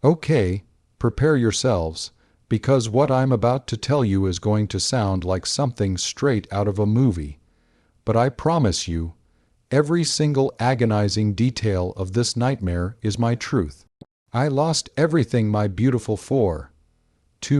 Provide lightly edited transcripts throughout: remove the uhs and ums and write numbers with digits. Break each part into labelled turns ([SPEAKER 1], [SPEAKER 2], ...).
[SPEAKER 1] Okay, prepare yourselves, because what I'm about to tell you is going to sound like something straight out of a movie. But I promise you, every single agonizing detail of this nightmare is my truth. I lost everything my beautiful $2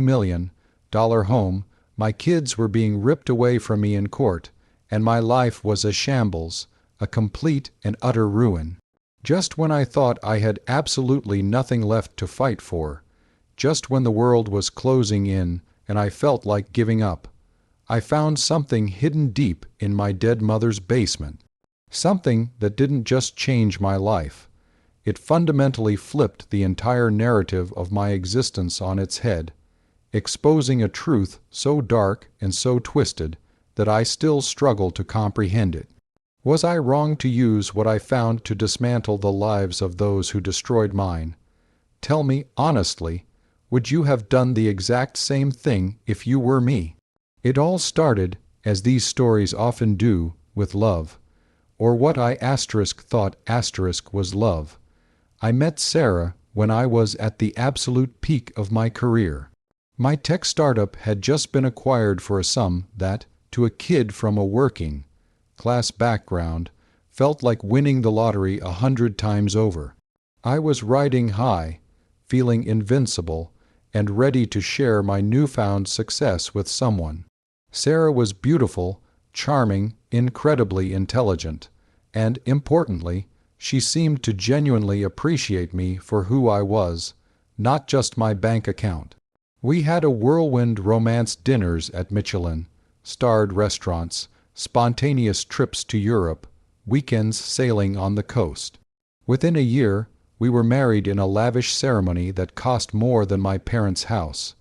[SPEAKER 1] million home, my kids were being ripped away from me in court, and my life was a shambles, a complete and utter ruin. Just when I thought I had absolutely nothing left to fight for, just when the world was closing in and I felt like giving up, I found something hidden deep in my dead mother's basement. Something that didn't just change my life. It fundamentally flipped the entire narrative of my existence on its head, exposing a truth so dark and so twisted that I still struggle to comprehend it. Was I wrong to use what I found to dismantle the lives of those who destroyed mine? Tell me honestly, would you have done the exact same thing if you were me? It all started, as these stories often do, with love, or what I thought was love. I met Sarah when I was at the absolute peak of my career. My tech startup had just been acquired for a sum that, to a kid from a working-class background, felt like winning the lottery 100 times over. I was riding high, feeling invincible, and ready to share my newfound success with someone. Sarah was beautiful, charming, incredibly intelligent, and, importantly, she seemed to genuinely appreciate me for who I was, not just my bank account. We had a whirlwind romance dinners at Michelin-starred restaurants, spontaneous trips to Europe, weekends sailing on the coast. Within a year, we were married in a lavish ceremony that cost more than my parents' house.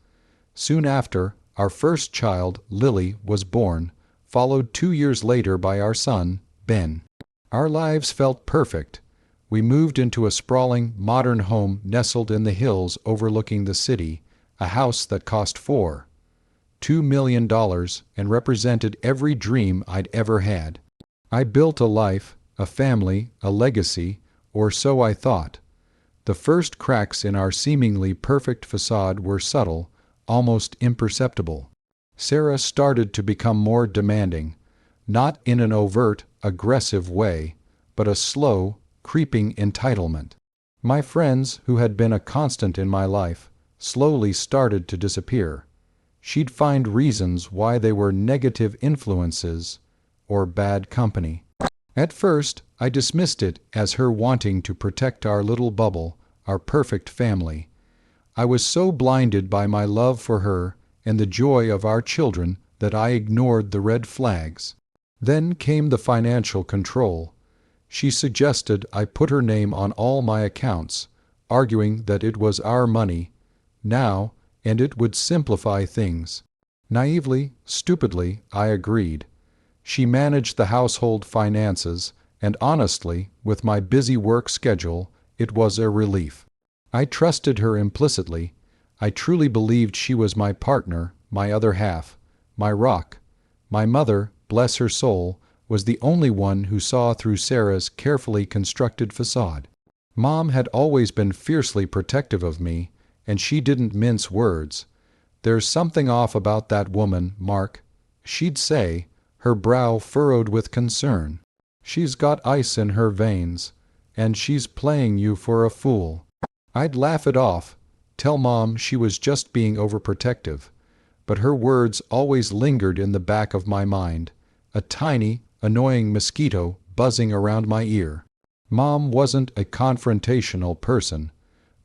[SPEAKER 1] Soon after, our first child, Lily, was born, followed 2 years later by our son, Ben. Our lives felt perfect. We moved into a sprawling, modern home nestled in the hills overlooking the city, a house that cost $2 million and represented every dream I'd ever had. I built a life, a family, a legacy, or so I thought. The first cracks in our seemingly perfect facade were subtle, almost imperceptible. Sarah started to become more demanding, not in an overt, aggressive way, but a slow, creeping entitlement. My friends, who had been a constant in my life, slowly started to disappear. She'd find reasons why they were negative influences or bad company. At first, I dismissed it as her wanting to protect our little bubble, our perfect family. I was so blinded by my love for her and the joy of our children that I ignored the red flags. Then came the financial control. She suggested I put her name on all my accounts, arguing that it was our money, now, and it would simplify things. Naively, stupidly, I agreed. She managed the household finances, and honestly, with my busy work schedule, it was a relief. I trusted her implicitly. I truly believed she was my partner, my other half, my rock. My mother, bless her soul, was the only one who saw through Sarah's carefully constructed facade. Mom had always been fiercely protective of me, and she didn't mince words. "There's something off about that woman, Mark," she'd say, her brow furrowed with concern. "She's got ice in her veins, and she's playing you for a fool." I'd laugh it off, tell Mom she was just being overprotective, but her words always lingered in the back of my mind, a tiny, annoying mosquito buzzing around my ear. Mom wasn't a confrontational person,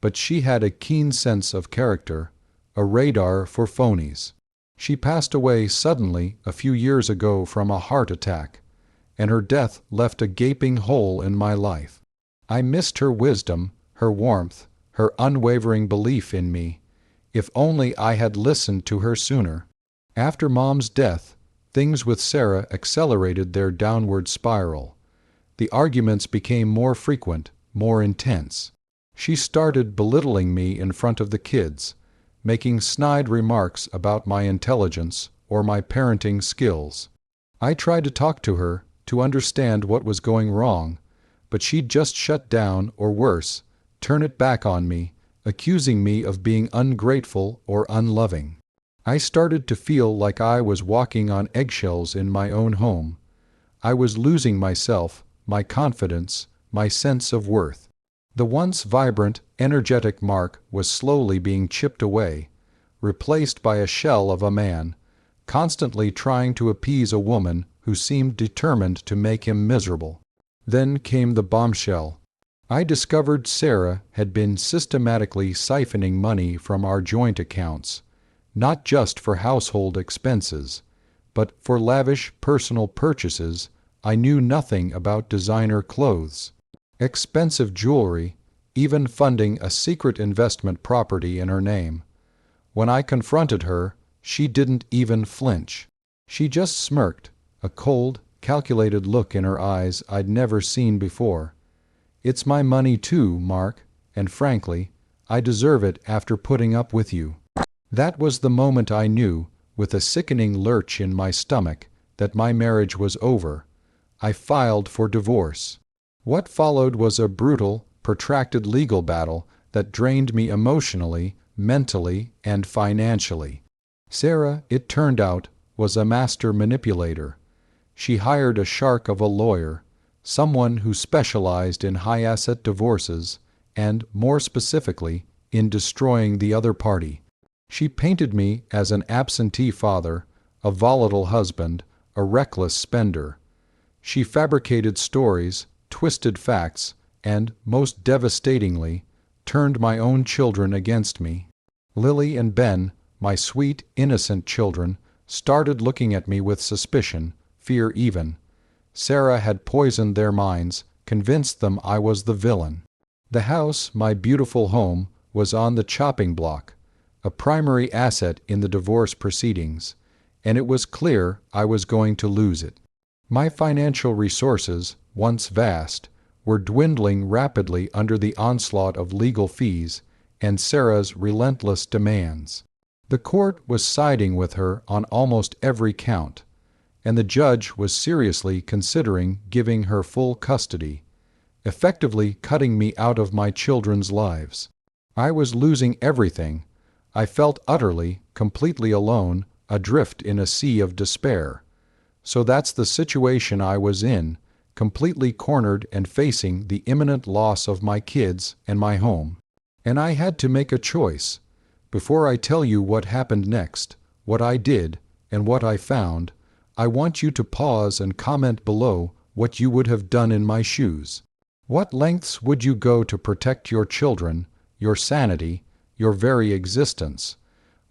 [SPEAKER 1] but she had a keen sense of character, a radar for phonies. She passed away suddenly a few years ago from a heart attack, and her death left a gaping hole in my life. I missed her wisdom, her warmth, her unwavering belief in me. If only I had listened to her sooner. After Mom's death, things with Sarah accelerated their downward spiral. The arguments became more frequent, more intense. She started belittling me in front of the kids, making snide remarks about my intelligence or my parenting skills. I tried to talk to her, to understand what was going wrong, but she'd just shut down or worse, turn it back on me, accusing me of being ungrateful or unloving. I started to feel like I was walking on eggshells in my own home. I was losing myself, my confidence, my sense of worth. The once vibrant, energetic Mark was slowly being chipped away, replaced by a shell of a man, constantly trying to appease a woman who seemed determined to make him miserable. Then came the bombshell. I discovered Sarah had been systematically siphoning money from our joint accounts, not just for household expenses, but for lavish personal purchases. I knew nothing about designer clothes, expensive jewelry, even funding a secret investment property in her name. When I confronted her, she didn't even flinch. She just smirked, a cold, calculated look in her eyes I'd never seen before. "It's my money too, Mark, and frankly, I deserve it after putting up with you." That was the moment I knew, with a sickening lurch in my stomach, that my marriage was over. I filed for divorce. What followed was a brutal, protracted legal battle that drained me emotionally, mentally, and financially. Sarah, it turned out, was a master manipulator. She hired a shark of a lawyer, someone who specialized in high-asset divorces and, more specifically, in destroying the other party. She painted me as an absentee father, a volatile husband, a reckless spender. She fabricated stories, twisted facts, and, most devastatingly, turned my own children against me. Lily and Ben, my sweet, innocent children, started looking at me with suspicion, fear even. Sarah had poisoned their minds, convinced them I was the villain. The house, my beautiful home, was on the chopping block, a primary asset in the divorce proceedings, and it was clear I was going to lose it. My financial resources, once vast, were dwindling rapidly under the onslaught of legal fees and Sarah's relentless demands. The court was siding with her on almost every count, and the judge was seriously considering giving her full custody, effectively cutting me out of my children's lives. I was losing everything. I felt utterly, completely alone, adrift in a sea of despair. So that's the situation I was in, completely cornered and facing the imminent loss of my kids and my home. And I had to make a choice. Before I tell you what happened next, what I did, and what I found, I want you to pause and comment below what you would have done in my shoes. What lengths would you go to protect your children, your sanity, your very existence,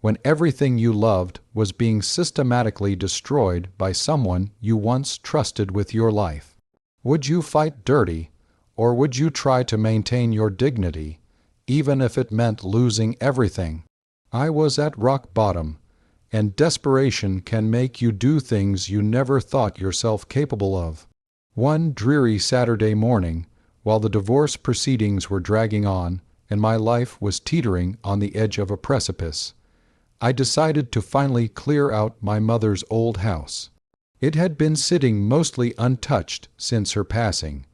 [SPEAKER 1] when everything you loved was being systematically destroyed by someone you once trusted with your life? Would you fight dirty, or would you try to maintain your dignity, even if it meant losing everything? I was at rock bottom, and desperation can make you do things you never thought yourself capable of. One dreary Saturday morning, while the divorce proceedings were dragging on and my life was teetering on the edge of a precipice, I decided to finally clear out my mother's old house. It had been sitting mostly untouched since her passing,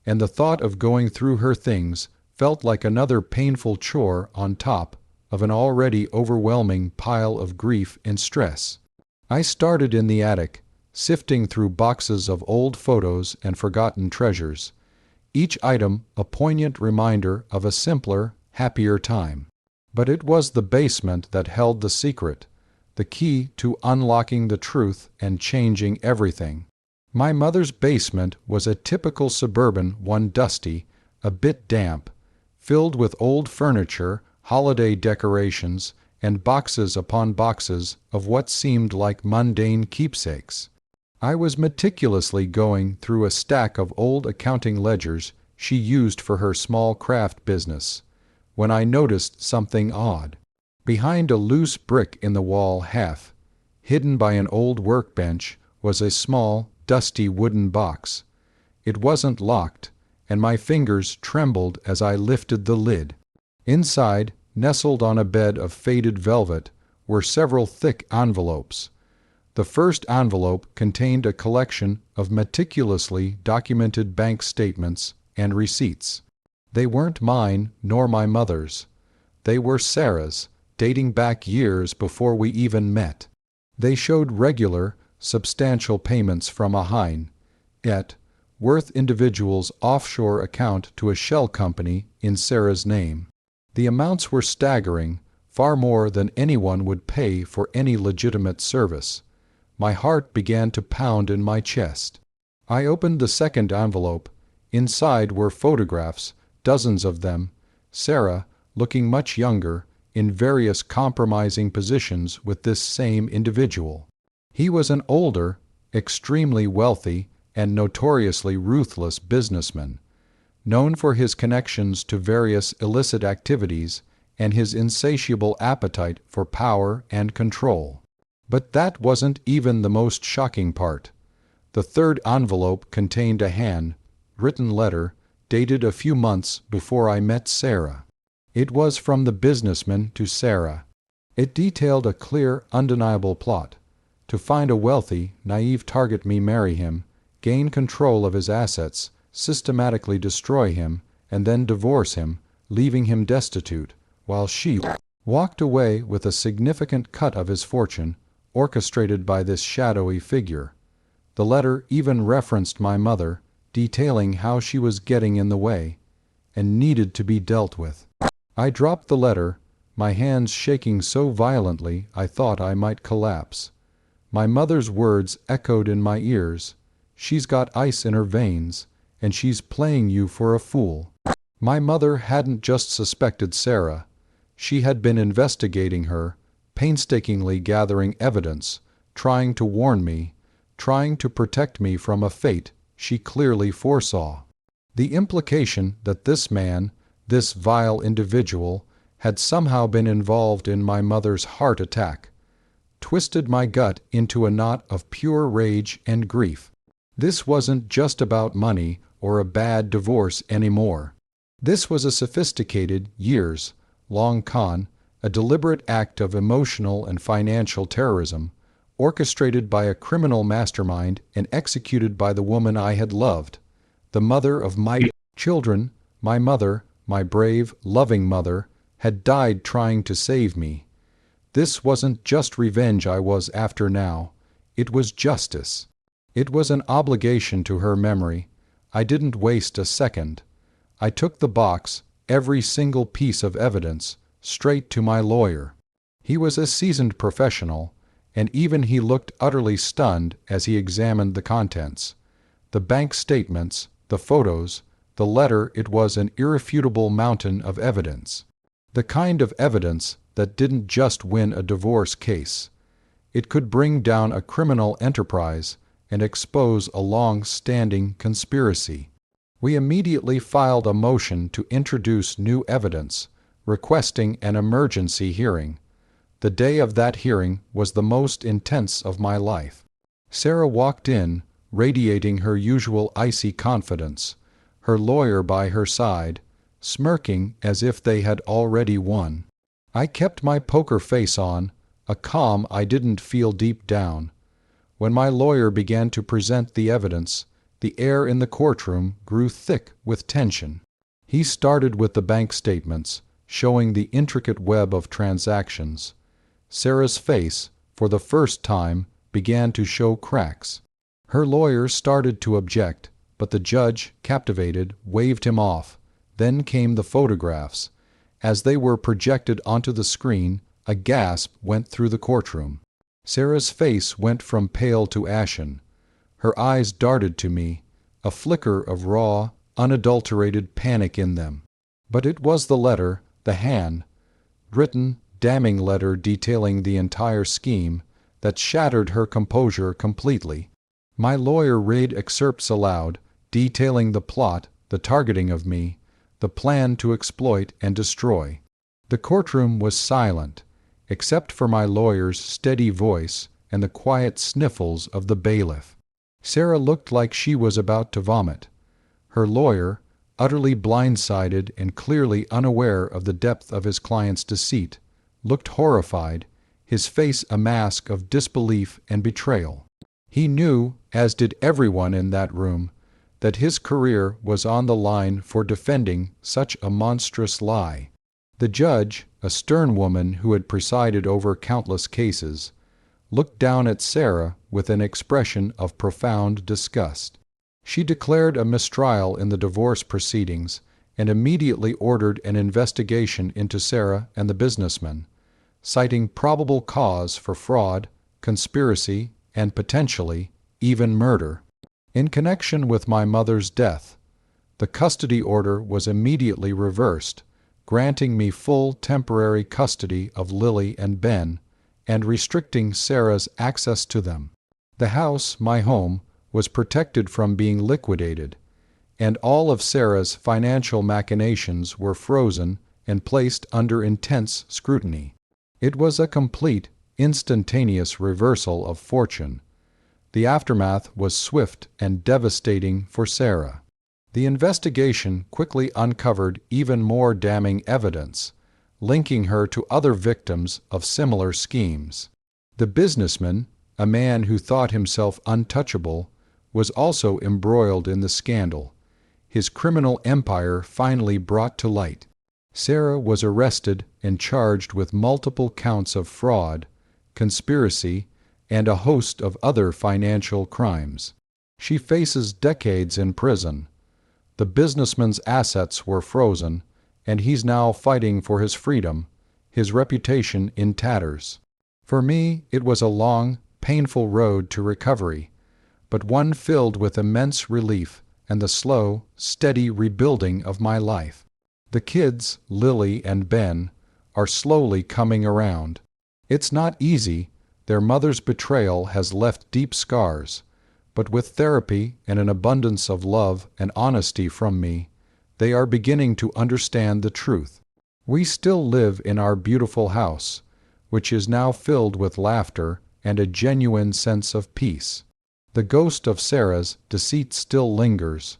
[SPEAKER 1] and the thought of going through her things felt like another painful chore on top of an already overwhelming pile of grief and stress. I started in the attic, sifting through boxes of old photos and forgotten treasures, each item a poignant reminder of a simpler, happier time. But it was the basement that held the secret, the key to unlocking the truth and changing everything. My mother's basement was a typical suburban one, dusty, a bit damp, filled with old furniture, holiday decorations, and boxes upon boxes of what seemed like mundane keepsakes. I was meticulously going through a stack of old accounting ledgers she used for her small craft business, when I noticed something odd. Behind a loose brick in the wall half, hidden by an old workbench, was a small, dusty wooden box. It wasn't locked, and my fingers trembled as I lifted the lid. Inside, nestled on a bed of faded velvet, were several thick envelopes. The first envelope contained a collection of meticulously documented bank statements and receipts. They weren't mine nor my mother's, They were Sarah's, dating back years before we even met. They showed regular, substantial payments from a high-net worth individual's offshore account to a shell company in Sarah's name. The amounts were staggering, far more than anyone would pay for any legitimate service. My heart began to pound in my chest. I opened the second envelope. Inside were photographs, dozens of them, Sarah, looking much younger, in various compromising positions with this same individual. He was an older, extremely wealthy, and notoriously ruthless businessman, known for his connections to various illicit activities and his insatiable appetite for power and control. But that wasn't even the most shocking part. The third envelope contained a hand-written letter dated a few months before I met Sarah. It was from the businessman to Sarah. It detailed a clear, undeniable plot: to find a wealthy, naive target, marry him, gain control of his assets, systematically destroy him, and then divorce him, leaving him destitute, while she walked away with a significant cut of his fortune, orchestrated by this shadowy figure. The letter even referenced my mother, detailing how she was getting in the way, and needed to be dealt with. I dropped the letter, my hands shaking so violently I thought I might collapse. My mother's words echoed in my ears: "She's got ice in her veins, and she's playing you for a fool." My mother hadn't just suspected Sarah. She had been investigating her, painstakingly gathering evidence, trying to warn me, trying to protect me from a fate she clearly foresaw. The implication that this man, this vile individual, had somehow been involved in my mother's heart attack, twisted my gut into a knot of pure rage and grief. This wasn't just about money or a bad divorce anymore. This was a sophisticated, years-long con, a deliberate act of emotional and financial terrorism, orchestrated by a criminal mastermind and executed by the woman I had loved, the mother of my children. My mother, my brave, loving mother, had died trying to save me. This wasn't just revenge I was after now. It was justice. It was an obligation to her memory. I didn't waste a second. I took the box, every single piece of evidence, straight to my lawyer. He was a seasoned professional, and even he looked utterly stunned as he examined the contents. The bank statements, the photos, the letter. It was an irrefutable mountain of evidence. The kind of evidence that didn't just win a divorce case. It could bring down a criminal enterprise and expose a long-standing conspiracy. We immediately filed a motion to introduce new evidence, requesting an emergency hearing. The day of that hearing was the most intense of my life. Sarah walked in, radiating her usual icy confidence, her lawyer by her side, smirking as if they had already won. I kept my poker face on, a calm I didn't feel deep down. When my lawyer began to present the evidence, the air in the courtroom grew thick with tension. He started with the bank statements, showing the intricate web of transactions. Sarah's face, for the first time, began to show cracks. Her lawyer started to object, but the judge, captivated, waved him off. Then came the photographs. As they were projected onto the screen, a gasp went through the courtroom. Sarah's face went from pale to ashen. Her eyes darted to me, a flicker of raw, unadulterated panic in them. But it was the letter, the hand-written, damning letter detailing the entire scheme, that shattered her composure completely. My lawyer read excerpts aloud, detailing the plot, the targeting of me, the plan to exploit and destroy. The courtroom was silent, except for my lawyer's steady voice and the quiet sniffles of the bailiff. Sarah looked like she was about to vomit. Her lawyer, utterly blindsided and clearly unaware of the depth of his client's deceit, looked horrified, his face a mask of disbelief and betrayal. He knew, as did everyone in that room, that his career was on the line for defending such a monstrous lie. The judge, a stern woman who had presided over countless cases, looked down at Sarah with an expression of profound disgust. She declared a mistrial in the divorce proceedings and immediately ordered an investigation into Sarah and the businessman, citing probable cause for fraud, conspiracy, and potentially even murder. In connection with my mother's death, the custody order was immediately reversed, granting me full temporary custody of Lily and Ben, and restricting Sarah's access to them. The house, my home, was protected from being liquidated, and all of Sarah's financial machinations were frozen and placed under intense scrutiny. It was a complete, instantaneous reversal of fortune. The aftermath was swift and devastating for Sarah. The investigation quickly uncovered even more damning evidence, linking her to other victims of similar schemes. The businessman, a man who thought himself untouchable, was also embroiled in the scandal, his criminal empire finally brought to light. Sarah was arrested and charged with multiple counts of fraud, conspiracy, and a host of other financial crimes. She faces decades in prison. The businessman's assets were frozen, and he's now fighting for his freedom, his reputation in tatters. For me, it was a long, painful road to recovery, but one filled with immense relief and the slow, steady rebuilding of my life. The kids, Lily and Ben, are slowly coming around. It's not easy. Their mother's betrayal has left deep scars, but with therapy and an abundance of love and honesty from me, they are beginning to understand the truth. We still live in our beautiful house, which is now filled with laughter and a genuine sense of peace. The ghost of Sarah's deceit still lingers,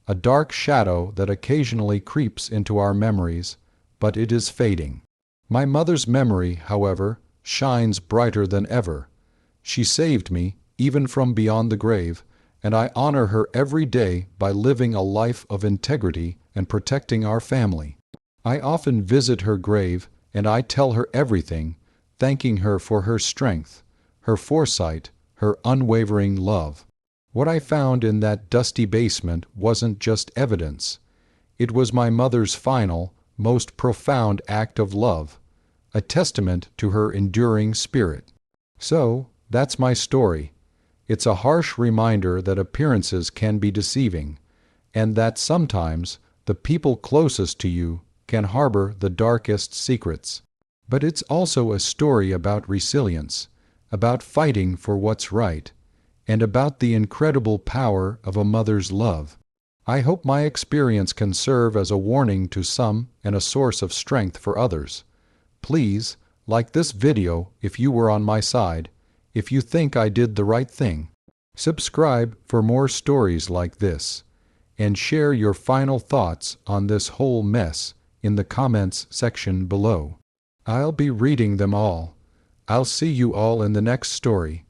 [SPEAKER 1] a dark shadow that occasionally creeps into our memories, but it is fading. My mother's memory, however, shines brighter than ever. She saved me, even from beyond the grave, and I honor her every day by living a life of integrity and protecting our family. I often visit her grave, and I tell her everything, thanking her for her strength, her foresight, her unwavering love. What I found in that dusty basement wasn't just evidence. It was my mother's final, most profound act of love, a testament to her enduring spirit. So, that's my story. It's a harsh reminder that appearances can be deceiving, and that sometimes the people closest to you can harbor the darkest secrets. But it's also a story about resilience, about fighting for what's right, and about the incredible power of a mother's love. I hope my experience can serve as a warning to some and a source of strength for others. Please, like this video if you were on my side, if you think I did the right thing. Subscribe for more stories like this, and share your final thoughts on this whole mess in the comments section below. I'll be reading them all. I'll see you all in the next story.